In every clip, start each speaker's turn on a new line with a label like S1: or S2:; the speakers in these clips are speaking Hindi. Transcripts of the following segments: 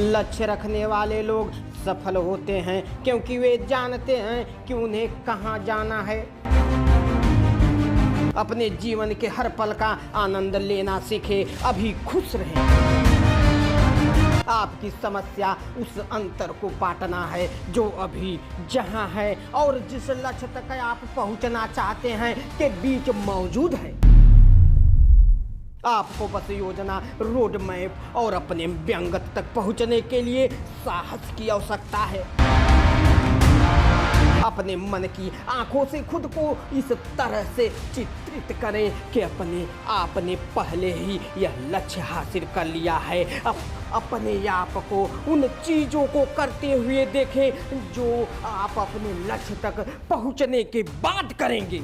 S1: लक्ष्य रखने वाले लोग सफल होते हैं क्योंकि वे जानते हैं कि उन्हें कहां जाना है। अपने जीवन के हर पल का आनंद लेना सीखे, अभी खुश रहें। आपकी समस्या उस अंतर को पाटना है जो अभी जहां है और जिस लक्ष्य तक आप पहुंचना चाहते हैं के बीच मौजूद है। आपको बस योजना, रोड मैप और अपने व्यंगत तक पहुंचने के लिए साहस की आवश्यकता है। अपने मन की आंखों से खुद को इस तरह से चित्रित करें कि अपने आप ने पहले ही यह लक्ष्य हासिल कर लिया है। अपने आप को उन चीजों को करते हुए देखें जो आप अपने लक्ष्य तक पहुंचने के बाद करेंगे।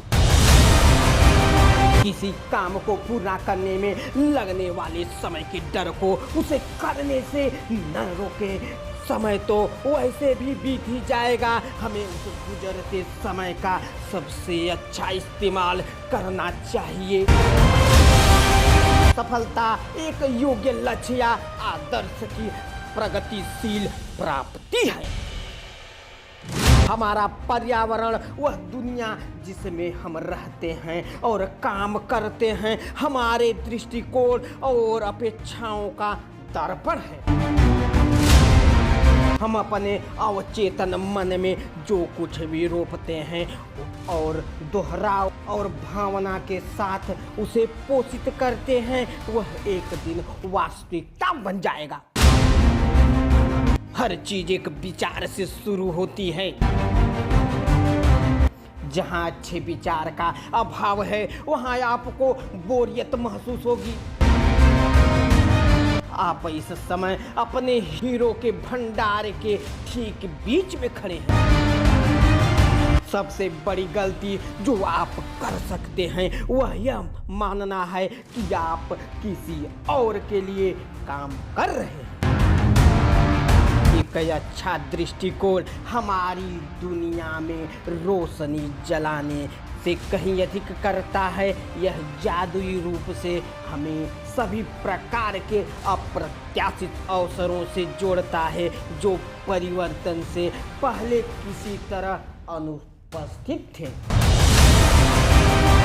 S1: किसी काम को पूरा करने में लगने वाले समय के डर को उसे करने से न रोके। समय तो वैसे भी बीत ही जाएगा, हमें उस गुजरते समय का सबसे अच्छा इस्तेमाल करना चाहिए। सफलता एक योग्य लक्ष्य या आदर्श की प्रगतिशील प्राप्ति है। हमारा पर्यावरण वह दुनिया जिसमें हम रहते हैं और काम करते हैं हमारे दृष्टिकोण और अपेक्षाओं का दर्पण है। हम अपने अवचेतन मन में जो कुछ भी रोपते हैं और दोहराव और भावना के साथ उसे पोषित करते हैं वह एक दिन वास्तविकता बन जाएगा। हर चीज एक विचार से शुरू होती है। जहां अच्छे विचार का अभाव है वहां आपको बोरियत महसूस होगी। आप इस समय अपने हीरो के भंडार के ठीक बीच में खड़े हैं। सबसे बड़ी गलती जो आप कर सकते हैं वह यह मानना है कि आप किसी और के लिए काम कर रहे हैं। एक अच्छा दृष्टिकोण हमारी दुनिया में रोशनी जलाने से कहीं अधिक करता है। यह जादुई रूप से हमें सभी प्रकार के अप्रत्याशित अवसरों से जोड़ता है जो परिवर्तन से पहले किसी तरह अनुपस्थित थे।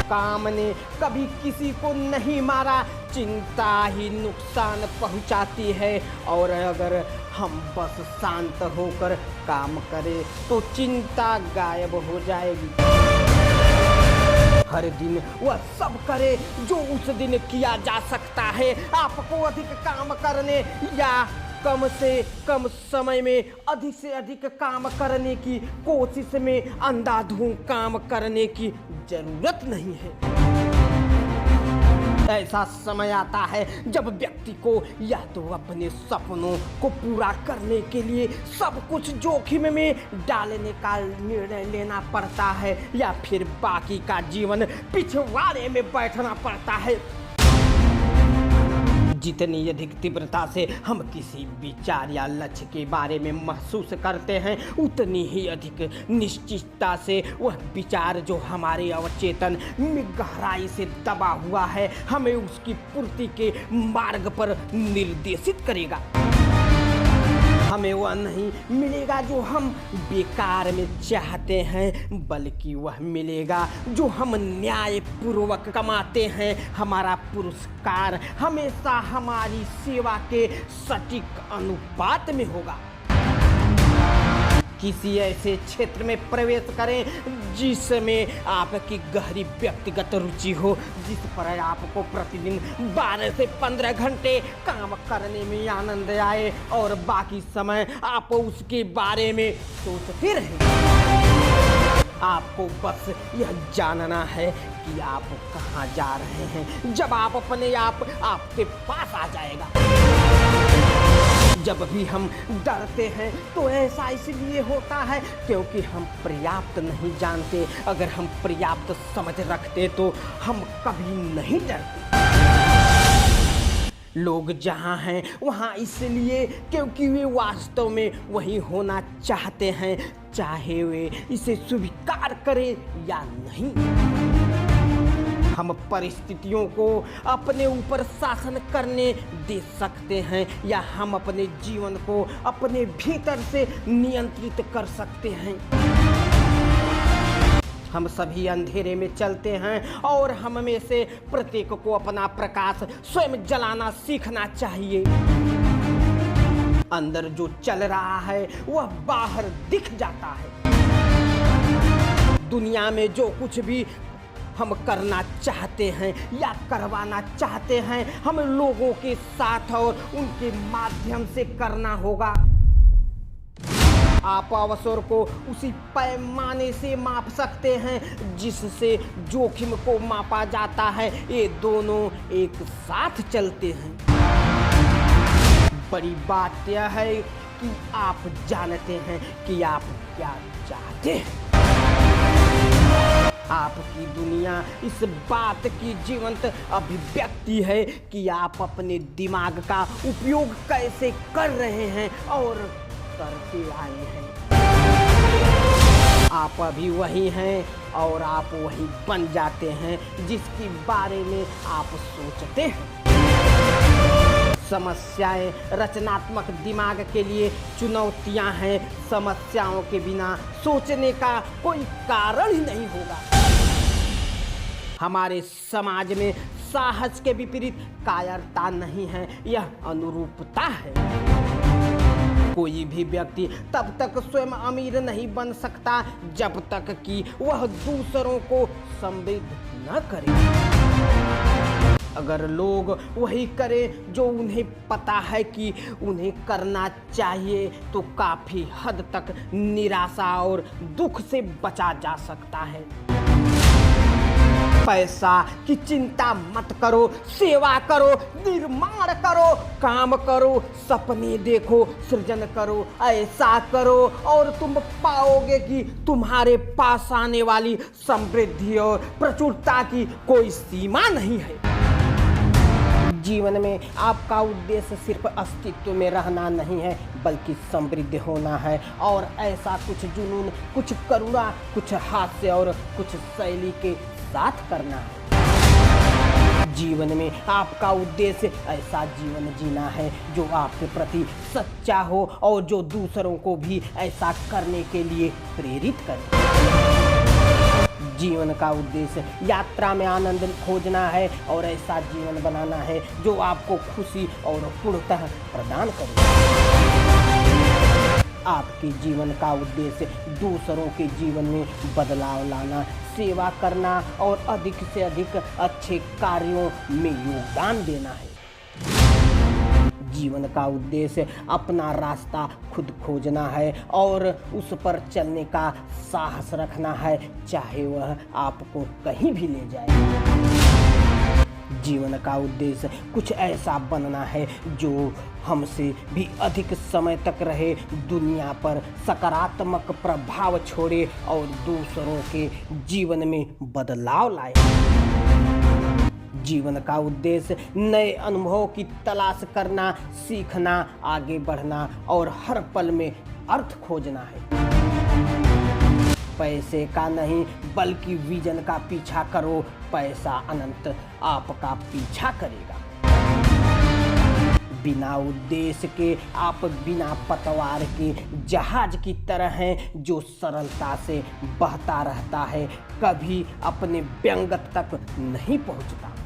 S1: काम ने कभी किसी को नहीं मारा, चिंता ही नुकसान पहुंचाती है और अगर हम बस शांत होकर काम करें तो चिंता गायब हो जाएगी। हर दिन वह सब करे जो उस दिन किया जा सकता है। आपको अधिक काम करने या कम से कम समय में अधिक से अधिक काम करने की कोशिश में अंधाधुंध काम करने की जरूरत नहीं है। ऐसा समय आता है जब व्यक्ति को या तो अपने सपनों को पूरा करने के लिए सब कुछ जोखिम में डालने का निर्णय लेना पड़ता है या फिर बाकी का जीवन पिछवाड़े में बैठना पड़ता है। जितनी अधिक तीव्रता से हम किसी विचार या लक्ष्य के बारे में महसूस करते हैं उतनी ही अधिक निश्चितता से वह विचार जो हमारे अवचेतन में गहराई से दबा हुआ है हमें उसकी पूर्ति के मार्ग पर निर्देशित करेगा। हमें वह नहीं मिलेगा जो हम बेकार में चाहते हैं बल्कि वह मिलेगा जो हम न्यायपूर्वक कमाते हैं। हमारा पुरस्कार हमेशा हमारी सेवा के सटीक अनुपात में होगा। किसी ऐसे क्षेत्र में प्रवेश करें जिसमें आपकी गहरी व्यक्तिगत रुचि हो, जिस पर आपको प्रतिदिन 12 से 15 घंटे काम करने में आनंद आए और बाकी समय आप उसके बारे में सोचते रहें। आपको बस यह जानना है कि आप कहाँ जा रहे हैं। जब आप अपने आप आपके पास आ जाएगा। जब भी हम डरते हैं तो ऐसा इसलिए होता है क्योंकि हम पर्याप्त नहीं जानते। अगर हम पर्याप्त समझ रखते तो हम कभी नहीं डरते। लोग जहाँ हैं वहाँ इसलिए क्योंकि वे वास्तव में वही होना चाहते हैं, चाहे वे इसे स्वीकार करें या नहीं। हम परिस्थितियों को अपने ऊपर शासन करने दे सकते हैं या हम अपने जीवन को अपने भीतर से नियंत्रित कर सकते हैं। हम सभी अंधेरे में चलते हैं और हम में से प्रत्येक को अपना प्रकाश स्वयं जलाना सीखना चाहिए। अंदर जो चल रहा है वह बाहर दिख जाता है। दुनिया में जो कुछ भी हम करना चाहते हैं या करवाना चाहते हैं, हम लोगों के साथ और उनके माध्यम से करना होगा। आप अवसर को उसी पैमाने से माप सकते हैं जिससे जोखिम को मापा जाता है। ये दोनों एक साथ चलते हैं। बड़ी बात यह है कि आप जानते हैं कि आप क्या चाहते हैं। आपकी दुनिया इस बात की जीवंत अभिव्यक्ति है कि आप अपने दिमाग का उपयोग कैसे कर रहे हैं और करते आए हैं। आप अभी वही हैं और आप वही बन जाते हैं जिसके बारे में आप सोचते हैं। समस्याएं रचनात्मक दिमाग के लिए चुनौतियां हैं। समस्याओं के बिना सोचने का कोई कारण ही नहीं होगा। हमारे समाज में साहस के विपरीत कायरता नहीं है, यह अनुरूपता है। कोई भी व्यक्ति तब तक स्वयं अमीर नहीं बन सकता जब तक कि वह दूसरों को समृद्ध न करे। अगर लोग वही करें जो उन्हें पता है कि उन्हें करना चाहिए तो काफी हद तक निराशा और दुख से बचा जा सकता है। पैसा की चिंता मत करो, सेवा करो, निर्माण करो, काम करो, सपने देखो, सृजन करो। ऐसा करो और तुम पाओगे कि तुम्हारे पास आने वाली समृद्धि और प्रचुरता की कोई सीमा नहीं है। जीवन में आपका उद्देश्य सिर्फ अस्तित्व में रहना नहीं है बल्कि समृद्ध होना है। और ऐसा कुछ जुनून, कुछ करुणा, कुछ हास्य और कुछ शैली के साथ करना है। जीवन में आपका उद्देश्य ऐसा जीवन जीना है जो आपके प्रति सच्चा हो और जो दूसरों को भी ऐसा करने के लिए प्रेरित करे। जीवन का उद्देश्य यात्रा में आनंद खोजना है और ऐसा जीवन बनाना है जो आपको खुशी और पूर्णतः प्रदान करे। आपके जीवन का उद्देश्य दूसरों के जीवन में बदलाव लाना, सेवा करना और अधिक से अधिक अच्छे कार्यों में योगदान देना है। जीवन का उद्देश्य अपना रास्ता खुद खोजना है और उस पर चलने का साहस रखना है, चाहे वह आपको कहीं भी ले जाए। जीवन का उद्देश्य कुछ ऐसा बनना है जो हमसे भी अधिक समय तक रहे, दुनिया पर सकारात्मक प्रभाव छोड़े और दूसरों के जीवन में बदलाव लाए। जीवन का उद्देश्य नए अनुभवों की तलाश करना, सीखना, आगे बढ़ना और हर पल में अर्थ खोजना है। पैसे का नहीं बल्कि विजन का पीछा करो, पैसा अनंत आपका पीछा करेगा। बिना उद्देश्य के आप बिना पतवार के जहाज की तरह हैं जो सरलता से बहता रहता है, कभी अपने व्यंगत तक नहीं पहुंचता।